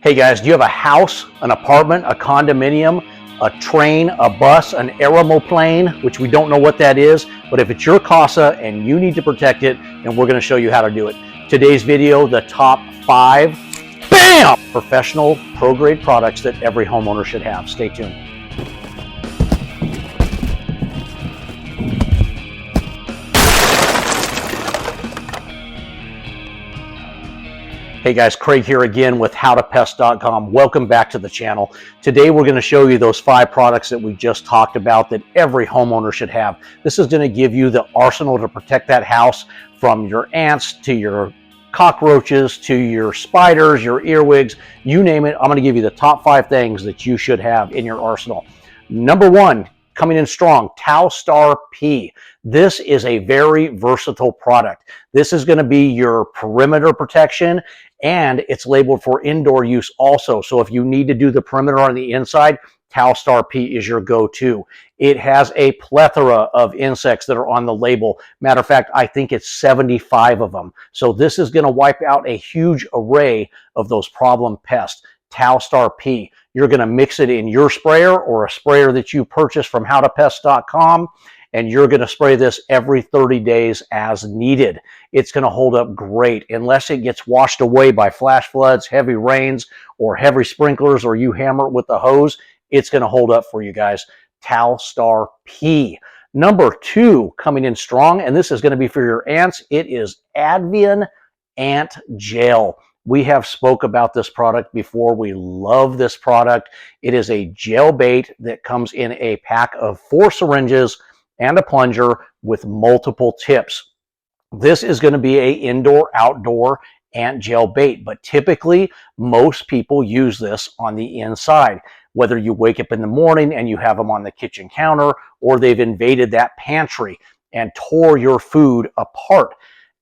Hey guys, do you have a house, an apartment, a condominium, a train, a bus, an aeroplane, which we don't know what that is, but if it's your casa and you need to protect it, then we're going to show you how to do it. Today's video, the top 5, BAM! Professional pro-grade products that every homeowner should have. Stay tuned. Hey guys, Craig here again with howtopest.com. Welcome back to the channel. Today we're going to show you those 5 products that we just talked about that every homeowner should have. This is going to give you the arsenal to protect that house from your ants to your cockroaches to your spiders, your earwigs, you name it. I'm going to give you the top 5 things that you should have in your arsenal. Number 1, coming in strong, Talstar P. This is a very versatile product. This is going to be your perimeter protection, and it's labeled for indoor use also. So if you need to do the perimeter on the inside, Talstar P is your go-to. It has a plethora of insects that are on the label. Matter of fact, I think it's 75 of them. So this is going to wipe out a huge array of those problem pests. Talstar P. You're going to mix it in your sprayer or a sprayer that you purchase from howtopest.com, and you're going to spray this every 30 days as needed. It's going to hold up great unless it gets washed away by flash floods, heavy rains, or heavy sprinklers, or you hammer it with the hose. It's going to hold up for you guys. Talstar P. Number 2, coming in strong, and this is going to be for your ants. It is Advian Ant Gel. We have spoke about this product before. We love this product. It is a gel bait that comes in a pack of 4 syringes and a plunger with multiple tips. This is going to be a indoor-outdoor ant gel bait, but typically most people use this on the inside. Whether you wake up in the morning and you have them on the kitchen counter, or they've invaded that pantry and tore your food apart,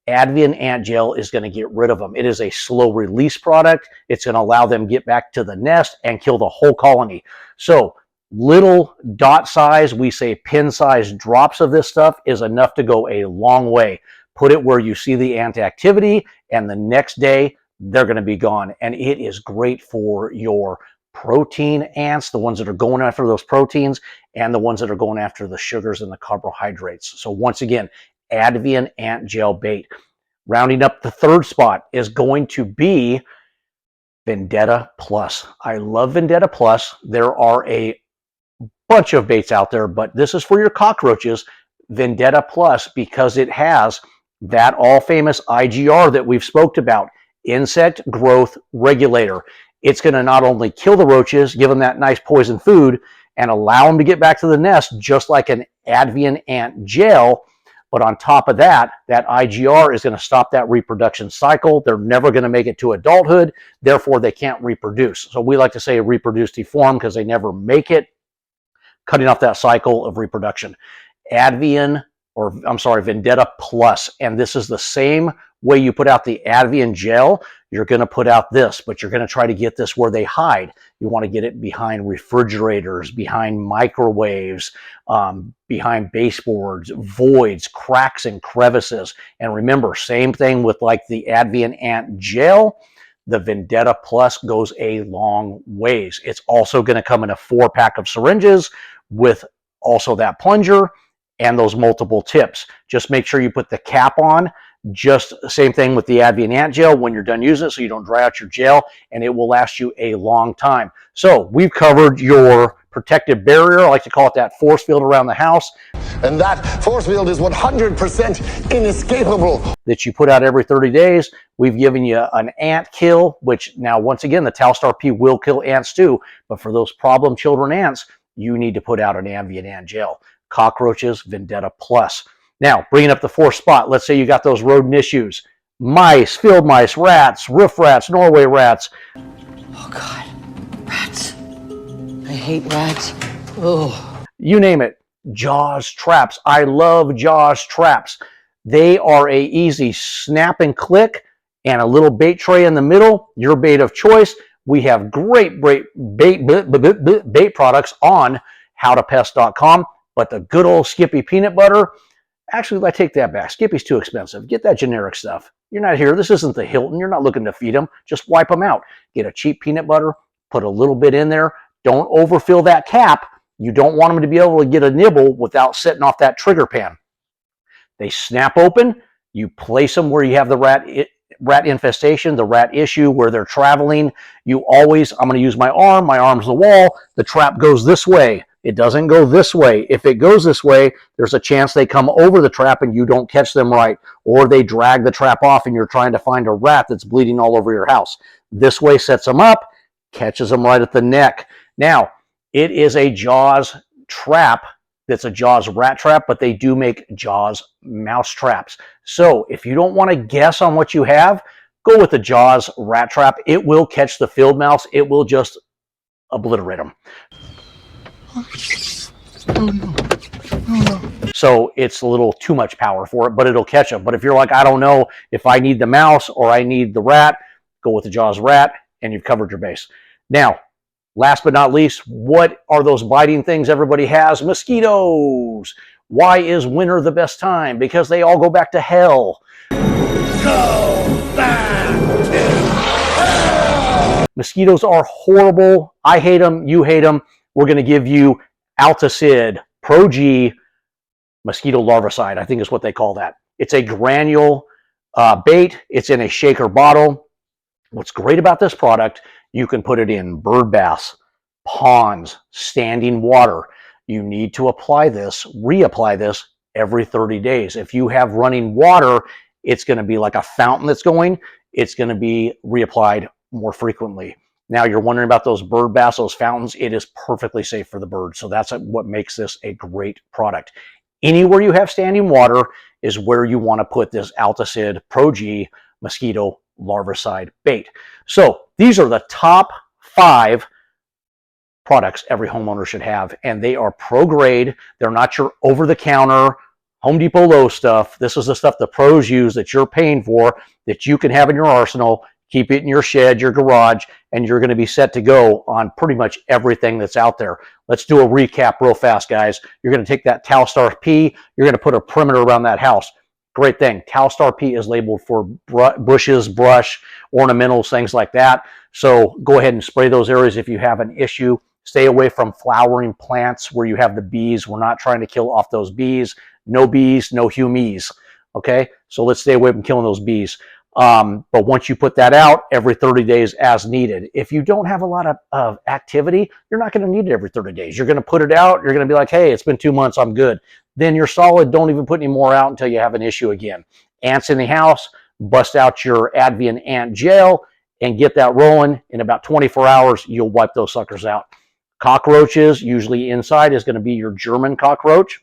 Advian Ant Gel is going to get rid of them. It is a slow release product. It's going to allow them to get back to the nest and kill the whole colony. So little dot size, we say pin size drops of this stuff is enough to go a long way. Put it where you see the ant activity, and the next day they're going to be gone. And it is great for your protein ants, the ones that are going after those proteins, and the ones that are going after the sugars and the carbohydrates. So once again, Advian Ant Gel bait. Rounding up the 3rd spot is going to be Vendetta Plus. I love Vendetta Plus. There are a bunch of baits out there, but this is for your cockroaches, Vendetta Plus, because it has that all-famous IGR that we've spoke about, insect growth regulator. It's going to not only kill the roaches, give them that nice poison food, and allow them to get back to the nest just like an Advian Ant Gel. But on top of that, that IGR is going to stop that reproduction cycle. They're never going to make it to adulthood. Therefore, they can't reproduce. So we like to say reproduce deform because they never make it, cutting off that cycle of reproduction. Vendetta Plus. And this is the same way you put out the Advian Gel. You're going to put out this, but you're going to try to get this where they hide. You want to get it behind refrigerators, behind microwaves, behind baseboards, voids, cracks, and crevices. And remember, same thing with like the Advian Ant Gel. The Vendetta Plus goes a long ways. It's also going to come in a 4-pack of syringes with also that plunger and those multiple tips. Just make sure you put the cap on. Just same thing with the Advian Ant Gel when you're done using it, so you don't dry out your gel, and it will last you a long time. So we've covered your protective barrier. I like to call it that force field around the house. And that force field is 100% inescapable. That you put out every 30 days. We've given you an ant kill, which now, once again, the Talstar P will kill ants too. But for those problem children ants, you need to put out an Advian Ant Gel. Cockroaches, Vendetta Plus. Now, bringing up the 4th spot, let's say you got those rodent issues. Mice, field mice, rats, roof rats, Norway rats. Oh God, rats. I hate rats. Oh. You name it. Jaws traps. I love Jaws traps. They are a easy snap and click and a little bait tray in the middle. Your bait of choice. We have great bait products on howtopest.com, but the good old Skippy peanut butter, actually, I take that back. Skippy's too expensive. Get that generic stuff. You're not here. This isn't the Hilton. You're not looking to feed them. Just wipe them out. Get a cheap peanut butter, put a little bit in there. Don't overfill that cap. You don't want them to be able to get a nibble without setting off that trigger pan. They snap open. You place them where you have the rat infestation, the rat issue, where they're traveling. You always, I'm going to use my arm's the wall. The trap goes this way. It doesn't go this way. If it goes this way, there's a chance they come over the trap and you don't catch them right, or they drag the trap off and you're trying to find a rat that's bleeding all over your house. This way sets them up, catches them right at the neck. Now, it is a Jaws trap. That's a Jaws rat trap, but they do make Jaws mouse traps. So if you don't want to guess on what you have, go with the Jaws rat trap. It will catch the field mouse. It will just obliterate them. So it's a little too much power for it, but it'll catch them. But if you're like, I don't know if I need the mouse or I need the rat, go with the Jaws rat and you've covered your base. Now, last but not least, what are those biting things everybody has? Mosquitoes. Why is winter the best time? Because they all go back to hell. Go back to hell. Mosquitoes are horrible. I hate them. You hate them. We're going to give you Alticid Pro G mosquito larvicide, I think is what they call that. It's a granule bait. It's in a shaker bottle. What's great about this product, you can put it in bird baths, ponds, standing water. You need to apply this, reapply this every 30 days. If you have running water, it's going to be like a fountain that's going. It's going to be reapplied more frequently. Now you're wondering about those bird baths, those fountains. It is perfectly safe for the birds. So that's what makes this a great product. Anywhere you have standing water is where you want to put this Alticid Pro G mosquito larvicide bait. So these are the top 5 products every homeowner should have, and they are pro grade. They're not your over-the-counter Home Depot low stuff. This is the stuff the pros use that you're paying for, that you can have in your arsenal, keep it in your shed, your garage, and you're going to be set to go on pretty much everything that's out there. Let's do a recap real fast, guys. You're going to take that Talstar P, you're going to put a perimeter around that house. Great thing. Talstar P is labeled for bushes, brush, ornamentals, things like that. So go ahead and spray those areas if you have an issue. Stay away from flowering plants where you have the bees. We're not trying to kill off those bees. No bees, no humies. Okay, so let's stay away from killing those bees. But once you put that out, every 30 days as needed. If you don't have a lot of activity, you're not going to need it every 30 days. You're going to put it out. You're going to be like, hey, it's been 2 months. I'm good. Then you're solid. Don't even put any more out until you have an issue again. Ants in the house, bust out your Advent ant gel and get that rolling. In about 24 hours, you'll wipe those suckers out. Cockroaches, usually inside, is going to be your German cockroach.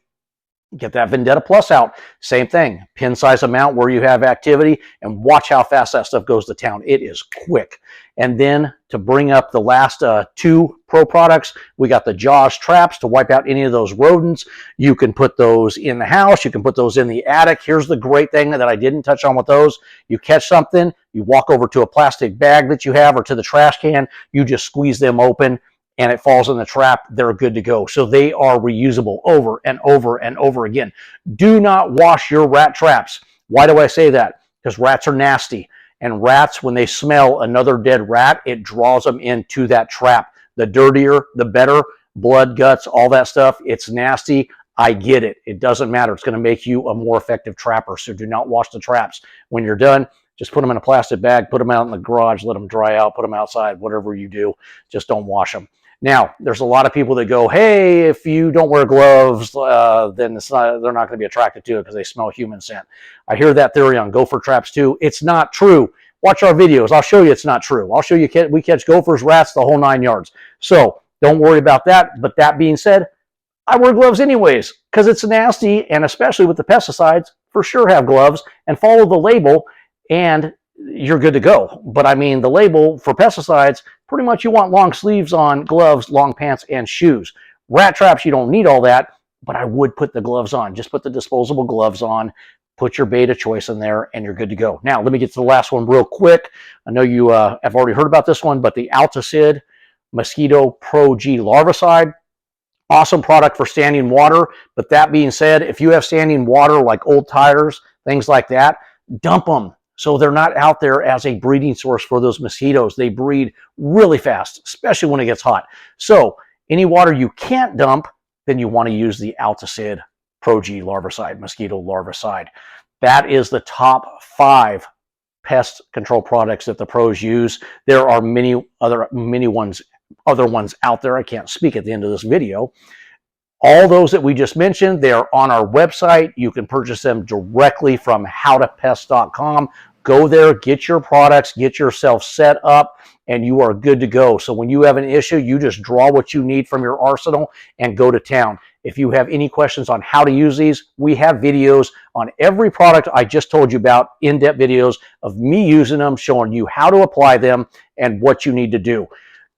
Get that Vendetta Plus out. Same thing. Pin size amount where you have activity, and watch how fast that stuff goes to town. It is quick. And then to bring up the last 2 pro products, we got the Jaws traps to wipe out any of those rodents. You can put those in the house. You can put those in the attic. Here's the great thing that I didn't touch on with those. You catch something, you walk over to a plastic bag that you have or to the trash can, you just squeeze them open, and it falls in the trap, they're good to go. So they are reusable over and over and over again. Do not wash your rat traps. Why do I say that? Because rats are nasty. And rats, when they smell another dead rat, it draws them into that trap. The dirtier, the better. Blood, guts, all that stuff. It's nasty. I get it. It doesn't matter. It's going to make you a more effective trapper. So do not wash the traps. When you're done, just put them in a plastic bag, put them out in the garage, let them dry out, put them outside, whatever you do. Just don't wash them. Now, there's a lot of people that go, hey, if you don't wear gloves, then they're not going to be attracted to it because they smell human scent. I hear that theory on gopher traps too. It's not true. Watch our videos. I'll show you it's not true. I'll show you we catch gophers, rats, the whole 9 yards. So don't worry about that. But that being said, I wear gloves anyways because it's nasty, and especially with the pesticides, for sure have gloves and follow the label, and you're good to go. But I mean, the label for pesticides, pretty much you want long sleeves on, gloves, long pants, and shoes. Rat traps, you don't need all that, but I would put the gloves on. Just put the disposable gloves on, put your bait of choice in there, and you're good to go. Now, let me get to the last one real quick. I know you have already heard about this one, but the Alticid Mosquito Pro G Larvicide. Awesome product for standing water. But that being said, if you have standing water like old tires, things like that, dump them. So they're not out there as a breeding source for those mosquitoes. They breed really fast, especially when it gets hot. So any water you can't dump, then you want to use the Alticid Pro-G larvicide, mosquito larvicide. That is the top 5 pest control products that the pros use. There are many other ones out there. I can't speak at the end of this video. All those that we just mentioned, they are on our website. You can purchase them directly from howtopest.com. Go there, get your products, get yourself set up, and you are good to go. So when you have an issue, you just draw what you need from your arsenal and go to town. If you have any questions on how to use these, we have videos on every product I just told you about, in-depth videos of me using them, showing you how to apply them and what you need to do.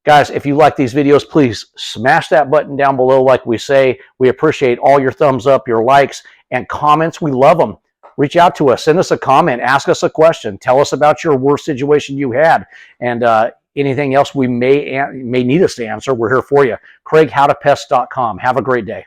Guys, if you like these videos, please smash that button down below like we say. We appreciate all your thumbs up, your likes, and comments. We love them. Reach out to us. Send us a comment. Ask us a question. Tell us about your worst situation you had. And anything else we may need us to answer, we're here for you. Craig, howtopest.com. Have a great day.